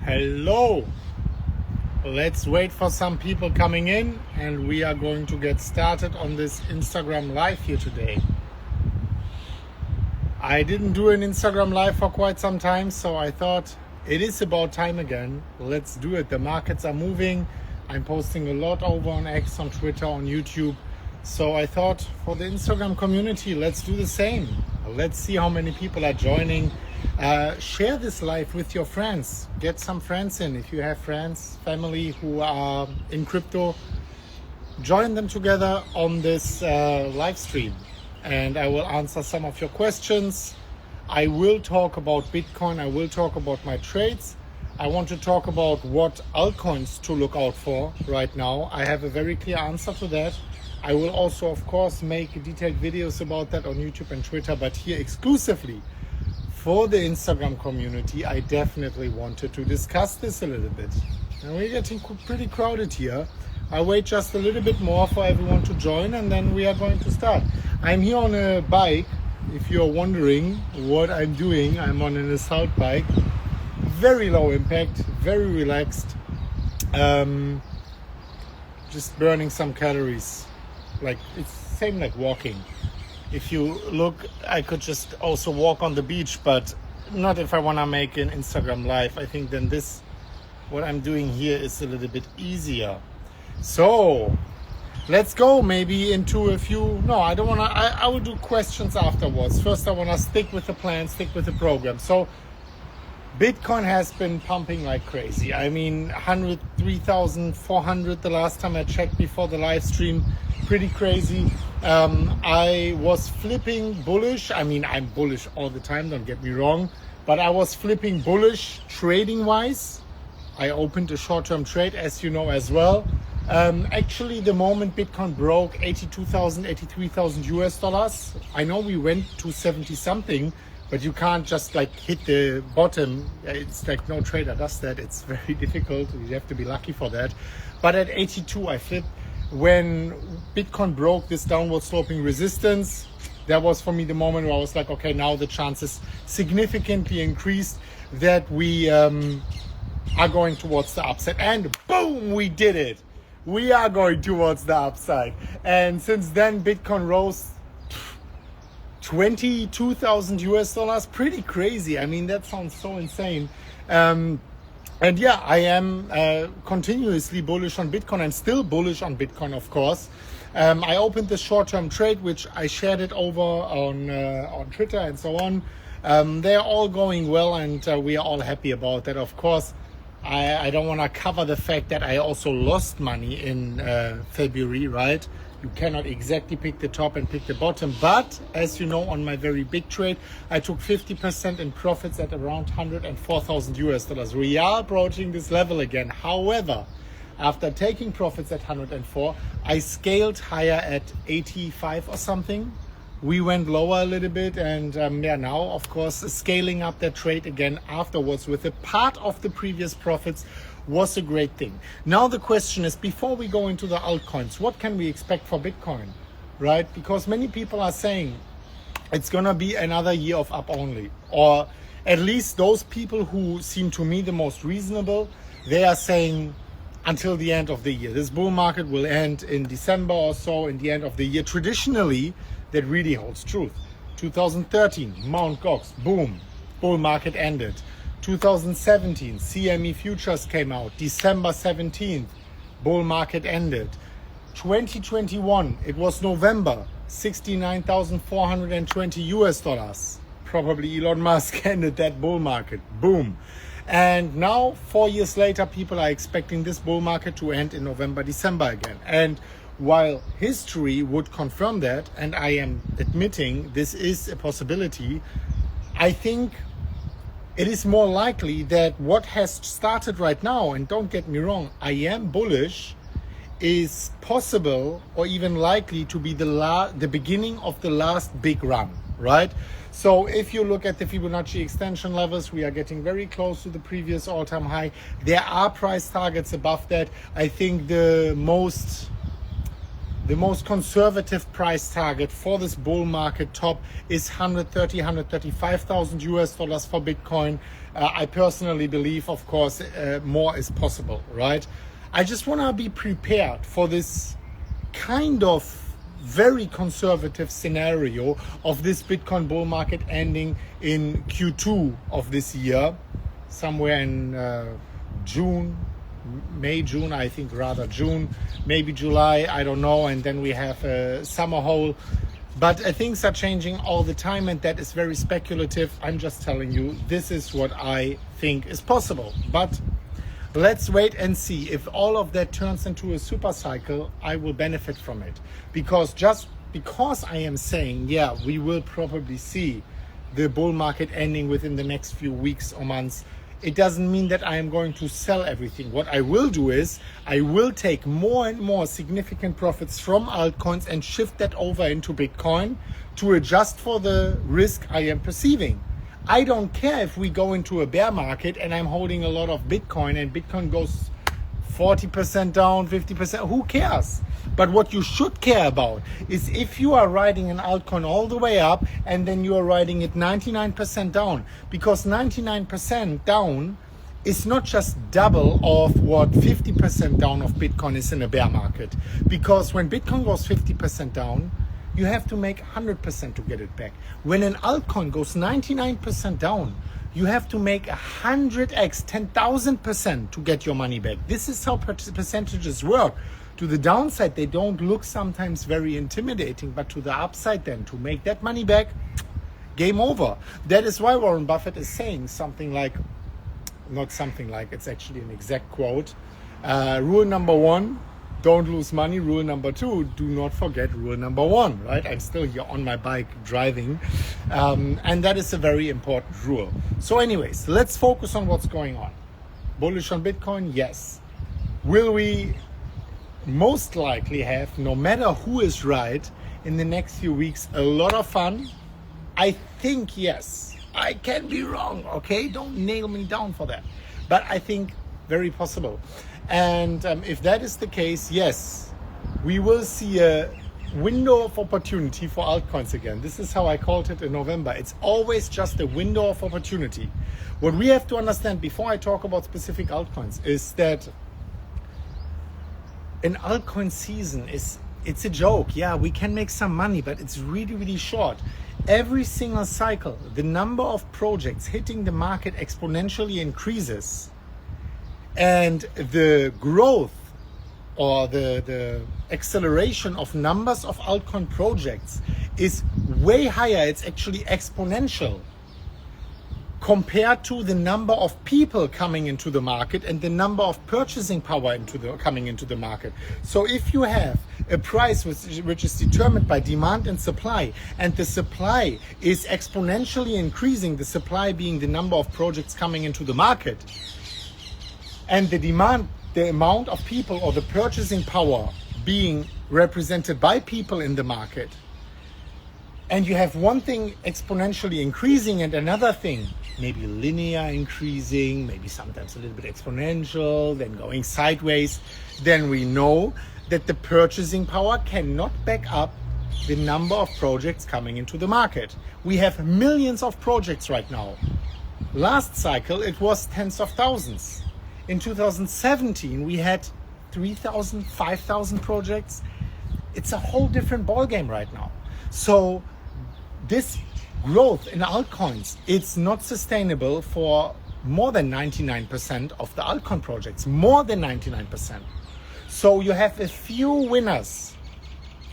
Hello. Let's wait for some people coming in and we are going to get started on this Instagram live here today. I didn't do an Instagram live for quite some time, so I thought it is about time again. Let's do it. The markets are moving. I'm posting a lot over on X, on Twitter, on YouTube. So I thought for the Instagram community, let's do the same. Let's see how many people are joining. Share this live with your friends. Get some friends in. If you have friends, family who are in crypto, join them together on this live stream. And I will answer some of your questions. I will talk about Bitcoin. I will talk about my trades. I want to talk about what altcoins to look out for right now. I have a very clear answer to that. I will also, of course, make detailed videos about that on YouTube and Twitter, but here exclusively for the Instagram community, I definitely wanted to discuss this a little bit. And we're getting pretty crowded here. I'll wait just a little bit more for everyone to join and then we are going to start. I'm here on a bike. If you're wondering what I'm doing, I'm on an assault bike. Very low impact, very relaxed. Just burning some calories. Like it's same like walking. If you look, I could just also walk on the beach, but not if I want to make an Instagram live. I think then what I'm doing here is a little bit easier. So let's go maybe into a few, no, I don't want to, I will do questions afterwards. First, I want to stick with the plan, stick with the program. So Bitcoin has been pumping like crazy. I mean, 103,400 the last time I checked before the live stream. Pretty crazy. I was flipping bullish. I mean, I'm bullish all the time, don't get me wrong. But I was flipping bullish trading wise. I opened a short-term trade, as you know as well. Actually, the moment Bitcoin broke 82,000, 83,000 US dollars, I know we went to 70 something, but you can't just like hit the bottom. It's like no trader does that. It's very difficult. You have to be lucky for that. But at 82, I flipped. When Bitcoin broke this downward sloping resistance, that was for me the moment where I was like, okay, now the chances significantly increased that we are going towards the upside. And boom, we did it. We are going towards the upside. And since then, Bitcoin rose 22,000 US dollars. Pretty crazy. I mean, that sounds so insane. And yeah, I am continuously bullish on Bitcoin. I'm still bullish on Bitcoin, of course. I opened this short-term trade, which I shared it over on Twitter and so on. They're all going well, and we are all happy about that. Of course, I don't want to cover the fact that I also lost money in February, right? You cannot exactly pick the top and pick the bottom. But as you know, on my very big trade, I took 50% in profits at around 104,000 US dollars. We are approaching this level again. However, after taking profits at 104, I scaled higher at 85 or something. We went lower a little bit and yeah, now of course scaling up that trade again afterwards with a part of the previous profits was a great thing. Now the question is, before we go into the altcoins, what can we expect for Bitcoin, right? Because many people are saying it's gonna be another year of up only, or at least those people who seem to me the most reasonable, they are saying until the end of the year. This bull market will end in December or so, in the end of the year. Traditionally, that really holds truth. 2013, Mt. Gox, boom, bull market ended. 2017, CME futures came out. December 17th, bull market ended. 2021, it was November, 69,420 US dollars. Probably Elon Musk ended that bull market. Boom. And now, 4 years later, people are expecting this bull market to end in November, December again. And while history would confirm that, and I am admitting this is a possibility, I think it is more likely that what has started right now, and don't get me wrong, I am bullish, is possible or even likely to be the beginning of the last big run, right? So if you look at the Fibonacci extension levels, we are getting very close to the previous all-time high. There are price targets above that. I think the most the most conservative price target for this bull market top is 135,000 US dollars for Bitcoin. I personally believe, of course, more is possible, right? I just want to be prepared for this kind of very conservative scenario of this Bitcoin bull market ending in Q2 of this year, somewhere in June, June, I think rather June, maybe July, I don't know. And then we have a summer hole. But things are changing all the time, and that is very speculative. I'm just telling you, this is what I think is possible. But let's wait and see. If all of that turns into a super cycle, I will benefit from it. Because just because I am saying, yeah, we will probably see the bull market ending within the next few weeks or months, it doesn't mean that I am going to sell everything. What I will do is I will take more and more significant profits from altcoins and shift that over into Bitcoin to adjust for the risk I am perceiving. I don't care if we go into a bear market and I'm holding a lot of Bitcoin and Bitcoin goes 40% down, 50%, who cares? But what you should care about is if you are riding an altcoin all the way up and then you are riding it 99% down, because 99% down is not just double of what 50% down of Bitcoin is in a bear market. Because when Bitcoin goes 50% down, you have to make 100% to get it back. When an altcoin goes 99% down, you have to make 100x, 10,000% to get your money back. This is how percentages work. To the downside, they don't look sometimes very intimidating, but to the upside then, to make that money back, game over. That is why Warren Buffett is saying something like, not something like, it's actually an exact quote. Rule number 1, don't lose money. Rule number 2, do not forget rule number 1, right? I'm still here on my bike driving. And that is a very important rule. So anyways, let's focus on what's going on. Bullish on Bitcoin? Yes. Will we most likely have, no matter who is right, in the next few weeks, a lot of fun? I think yes. I can be wrong, okay? Don't nail me down for that. But I think very possible. And if that is the case, yes, we will see a window of opportunity for altcoins again. This is how I called it in November. It's always just a window of opportunity. What we have to understand before I talk about specific altcoins is that an altcoin season it's a joke. Yeah, we can make some money, but it's really, really short. Every single cycle, the number of projects hitting the market exponentially increases, and the growth or the acceleration of numbers of altcoin projects is way higher. It's actually exponential compared to the number of people coming into the market and the number of purchasing power coming into the market. So if you have a price which is determined by demand and supply, and the supply is exponentially increasing, the supply being the number of projects coming into the market, and the demand, the amount of people or the purchasing power being represented by people in the market, and you have one thing exponentially increasing and another thing maybe linear increasing, maybe sometimes a little bit exponential, then going sideways, then we know that the purchasing power cannot back up the number of projects coming into the market. We have millions of projects right now. Last cycle, it was tens of thousands. In 2017, we had 3,000, 5,000 projects. It's a whole different ballgame right now. So this growth in altcoins, it's not sustainable for more than 99% of the altcoin projects, more than 99%. So you have a few winners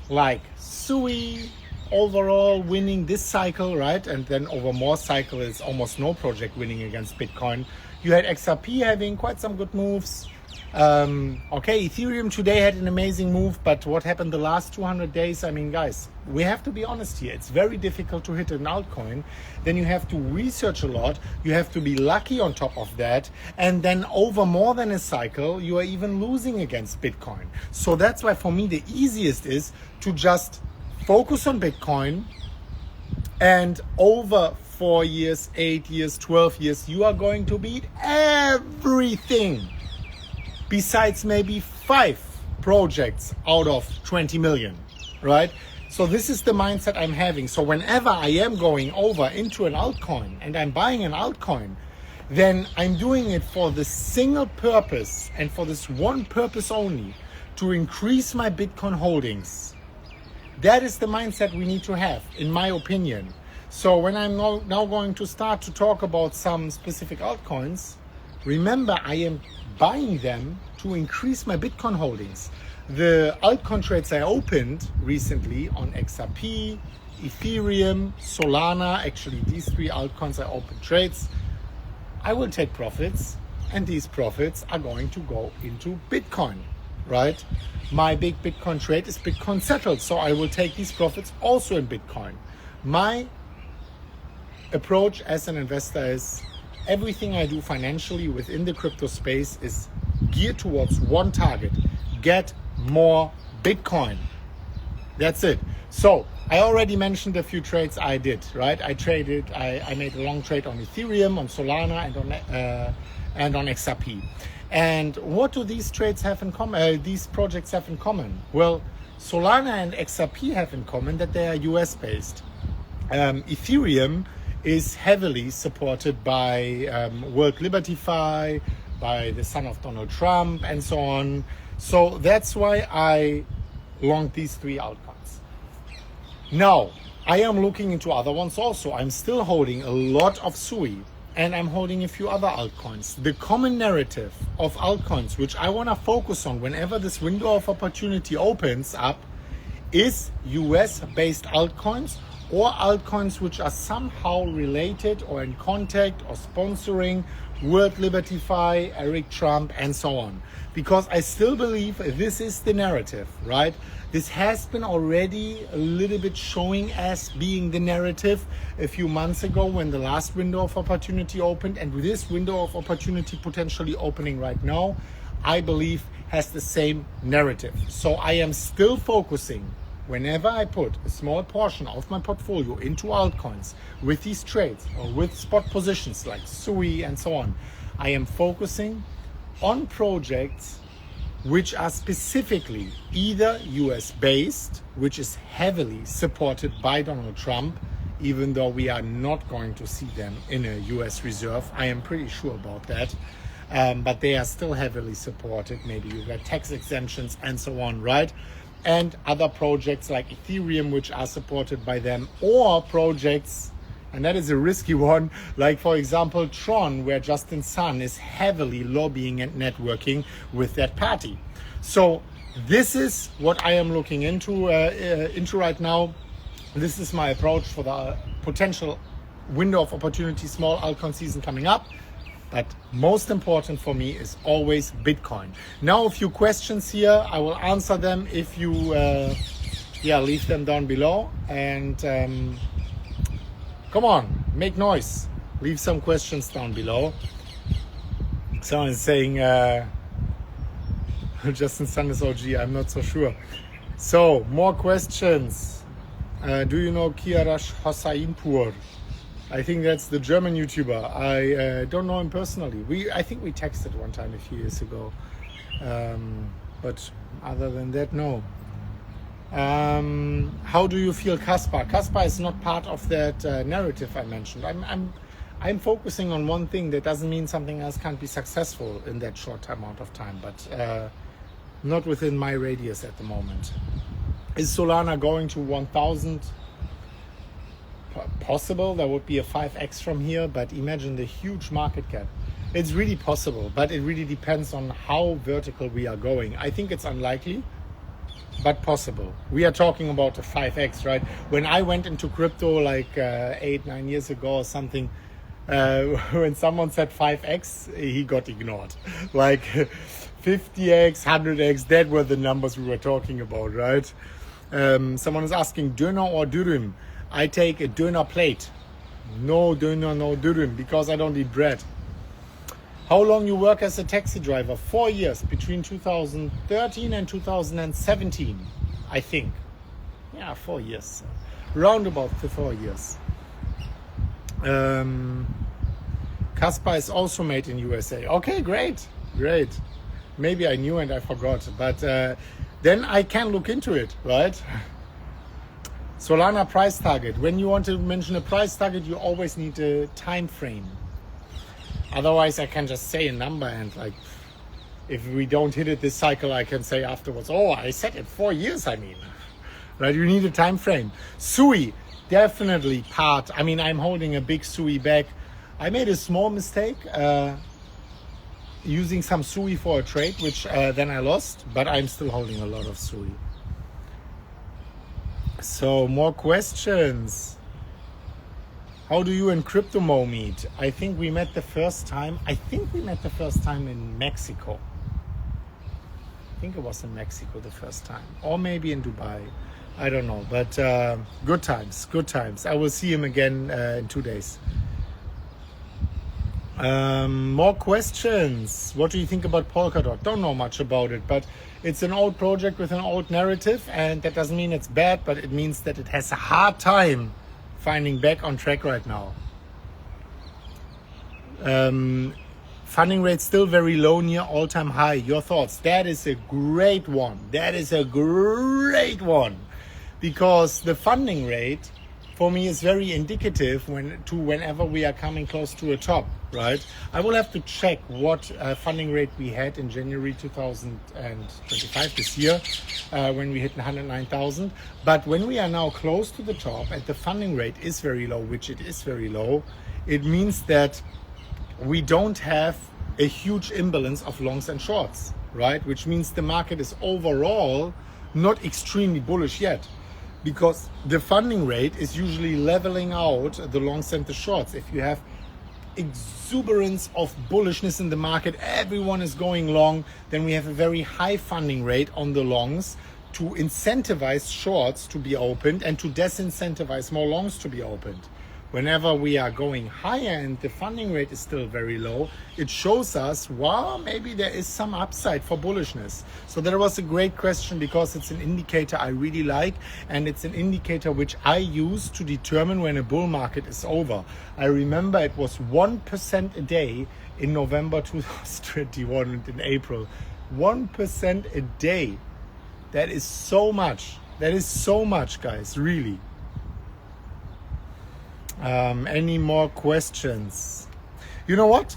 like Sui overall winning this cycle, right? And then over more cycle is almost no project winning against Bitcoin. You had XRP having quite some good moves. Okay, Ethereum today had an amazing move, but what happened the last 200 days? I mean, guys, we have to be honest here. It's very difficult to hit an altcoin. Then you have to research a lot. You have to be lucky on top of that. And then over more than a cycle, you are even losing against Bitcoin. So that's why for me, the easiest is to just focus on Bitcoin, and over 4 years, 8 years, 12 years, you are going to beat everything besides maybe 5 projects out of 20 million, right? So this is the mindset I'm having. So whenever I am going over into an altcoin and I'm buying an altcoin, then I'm doing it for the single purpose and for this one purpose only, to increase my Bitcoin holdings. That is the mindset we need to have, in my opinion. So when I'm now going to start to talk about some specific altcoins, remember I am buying them to increase my Bitcoin holdings. The altcoin trades I opened recently on XRP, Ethereum, Solana, actually these 3 altcoins I opened trades, I will take profits, and these profits are going to go into Bitcoin, right? My big Bitcoin trade is Bitcoin settled, so I will take these profits also in Bitcoin. My approach as an investor is everything I do financially within the crypto space is geared towards one target: get more Bitcoin. That's it. So I already mentioned a few trades I did, right? I made a long trade on Ethereum, on Solana, and on XRP. And what do these trades have in common? These projects have in common? Well, Solana and XRP have in common that they are US based. Ethereum is heavily supported by World Liberty Fi, by the son of Donald Trump, and so on. So that's why I longed these 3 altcoins. Now, I am looking into other ones also. I'm still holding a lot of SUI, and I'm holding a few other altcoins. The common narrative of altcoins, which I want to focus on whenever this window of opportunity opens up, is US-based altcoins, or altcoins which are somehow related or in contact or sponsoring World Liberty Fi, Eric Trump, and so on. Because I still believe this is the narrative, right? This has been already a little bit showing as being the narrative a few months ago when the last window of opportunity opened, and with this window of opportunity potentially opening right now, I believe has the same narrative. So I am still focusing, whenever I put a small portion of my portfolio into altcoins with these trades or with spot positions like SUI and so on, I am focusing on projects which are specifically either US based, which is heavily supported by Donald Trump, even though we are not going to see them in a US reserve. I am pretty sure about that. But they are still heavily supported. Maybe you get tax exemptions and so on, right? And other projects like Ethereum, which are supported by them, or projects, and that is a risky one, like for example Tron, where Justin Sun is heavily lobbying and networking with that party. So this is what I am looking into right now. This is my approach for the potential window of opportunity, small altcoin season coming up. But most important for me is always Bitcoin. Now a few questions here. I will answer them if you leave them down below. And come on, make noise. Leave some questions down below. Someone is saying Justin Sun is OG. I'm not so sure. So more questions. Do you know Kiarash Hossainpur? I think that's the German YouTuber. I don't know him personally. I think we texted one time a few years ago. But other than that, no. How do you feel Kaspar? Kaspar is not part of that narrative I mentioned. I'm focusing on one thing. That doesn't mean something else can't be successful in that short amount of time, but not within my radius at the moment. Is Solana going to 1,000? Possible. There would be a 5x from here, but imagine the huge market cap. It's really possible, but it really depends on how vertical we are going. I think it's unlikely, but possible. We are talking about a 5x, right? When I went into crypto like 8-9 years ago or something, when someone said 5x, he got ignored. Like 50x, 100x, that were the numbers we were talking about, right? Someone is asking, Döner or Dürüm? I take a Döner plate. No Döner, no Dürüm, because I don't eat bread. How long you work as a taxi driver? 4 years, between 2013 and 2017, I think. Yeah, 4 years. Round about 4 years. Kaspar is also made in USA. Okay, great. Maybe I knew and I forgot, but then I can look into it, right? Solana price target. When you want to mention a price target, you always need a time frame. Otherwise, I can just say a number and like, if we don't hit it this cycle, I can say afterwards, oh, I set it 4 years, I mean. Right, you need a time frame. Sui, definitely part. I mean, I'm holding a big Sui back. I made a small mistake using some Sui for a trade, which then I lost, but I'm still holding a lot of Sui. So more questions. How do you and CryptoMo meet? I think we met the first time. In Mexico. I think it was in Mexico the first time, or maybe in Dubai. I don't know, but good times. I will see him again in 2 days. More questions. What do you think about Polkadot? Don't know much about it, but it's an old project with an old narrative, and that doesn't mean it's bad, but it means that it has a hard time finding back on track right now. Funding rate still very low, near all-time high. Your thoughts? That is a great one. Because the funding rate for me is very indicative whenever we are coming close to a top, right? I will have to check what funding rate we had in January 2025 this year when we hit 109,000. But when we are now close to the top and the funding rate is very low, which it is very low, it means that we don't have a huge imbalance of longs and shorts, right? Which means the market is overall not extremely bullish yet, because the funding rate is usually leveling out the longs and the shorts. If you have exuberance of bullishness in the market, everyone is going long, then we have a very high funding rate on the longs to incentivize shorts to be opened and to disincentivize more longs to be opened. Whenever we are going higher and the funding rate is still very low, it shows us, wow, maybe there is some upside for bullishness. So that was a great question, because it's an indicator I really like, and it's an indicator which I use to determine when a bull market is over. I remember it was 1% a day in November 2021 and in April. 1% a day. That is so much. Guys, really. Any more questions? You know what?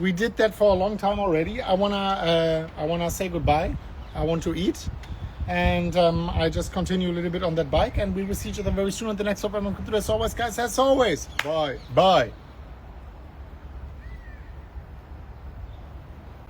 We did that for a long time already. I wanna say goodbye. I want to eat, and I just continue a little bit on that bike, and we will see each other very soon on the next Top. As always, guys. As always, bye.